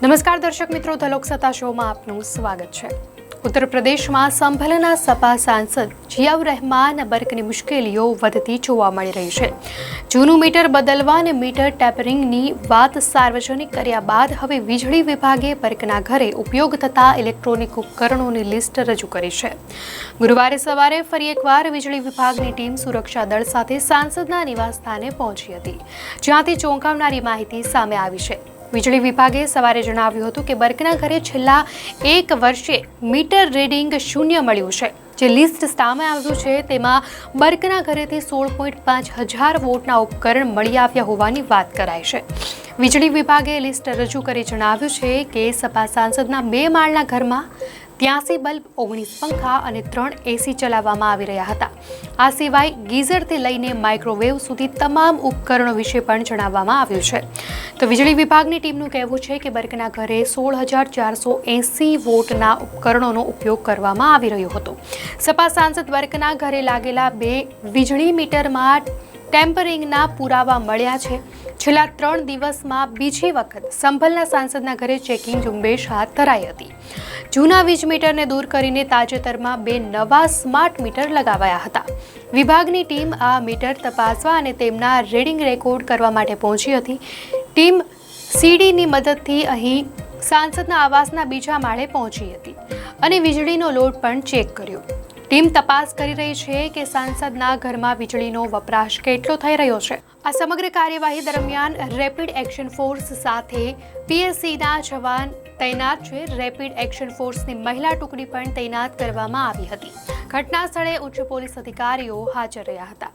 નમસ્કાર દર્શક મિત્રો, ધ લોકસત્તા શોમાં આપનું સ્વાગત છે। ઉત્તર પ્રદેશમાં સંભલના સપા સાંસદ જિયાઉર રહેમાન બર્કની મુશ્કેલીઓ વધતી જોવા મળી રહી છે। જૂનું મીટર બદલવા અને મીટર ટેપરિંગની વાત સાર્વજનિક કર્યા બાદ હવે વીજળી વિભાગે બર્કના ઘરે ઉપયોગ થતા ઇલેક્ટ્રોનિક ઉપકરણોની લિસ્ટ રજૂ કરી છે। ગુરુવારે સવારે ફરી એકવાર વીજળી વિભાગની ટીમ સુરક્ષા દળ સાથે સાંસદના નિવાસસ્થાને પહોંચી હતી, જ્યાંથી ચોંકાવનારી માહિતી સામે આવી છે। વીજળી વિભાગે સવારે જણાવ્યું હતું કે બર્કના ઘરે છેલ્લા 1 વર્ષે મીટર રીડિંગ શૂન્ય મળ્યું છે। જે લિસ્ટ સામે આવ્યું છે તેમાં બર્કના ઘરેથી 16.5 હજાર વોટના ઉપકરણ મળી આવ્યા હોવાની વાત કરાય છે। વીજળી વિભાગે લિસ્ટ રજૂ કરી જણાવ્યું છે કે સપા સાંસદના 2 માળના ઘરમાં 83 બલ્બ, 19 પંખા અને 3 એસી ચલાવવામાં આવી રહ્યા હતા। આ સિવાય ગીઝરથી લઈને માઇક્રોવેવ સુધી તમામ ઉપકરણો વિશે પણ જણાવવામાં આવ્યું છે। તો વીજળી વિભાગની ટીમનું કહેવું છે કે બર્કના ઘરે 16,480 વોટના ઉપકરણોનો ઉપયોગ કરવામાં આવી રહ્યો હતો। સપા સાંસદ બર્કના ઘરે લાગેલા 2 વીજળી મીટરમાં ટેમ્પરિંગના પુરાવા મળ્યા છે। છેલ્લા 3 દિવસમાં બીજી વખત સંભલના સાંસદના ઘરે ચેકિંગ ઝુંબેશ હાથ ધરાઈ હતી। જૂના વીજ મીટરને દૂર કરીને તાજેતરમાં 2 નવા સ્માર્ટ મીટર લગાવાયા હતા। વિભાગની ટીમ આ મીટર તપાસવા અને તેમના રીડિંગ રેકોર્ડ કરવા માટે પહોંચી હતી। ટીમ સીડીની મદદથી અહીં સાંસદના આવાસના બીજા માળે પહોંચી હતી અને વીજળીનો લોડ પણ ચેક કર્યો। ટીમ તપાસ કરી રહી છે કે સાંસદના ઘરમાં વીજળીનો વપરાશ કેટલો થઈ રહ્યો છે। આ સમગ્ર કાર્યવાહી દરમિયાન રેપિડ એક્શન ફોર્સ સાથે પીએસસીના જવાન તૈનાત છે। રેપિડ એક્શન ફોર્સની મહિલા ટુકડી પણ તૈનાત કરવામાં આવી હતી। ઘટના સ્થળે ઉચ્ચ પોલીસ અધિકારીઓ હાજર રહ્યા હતા।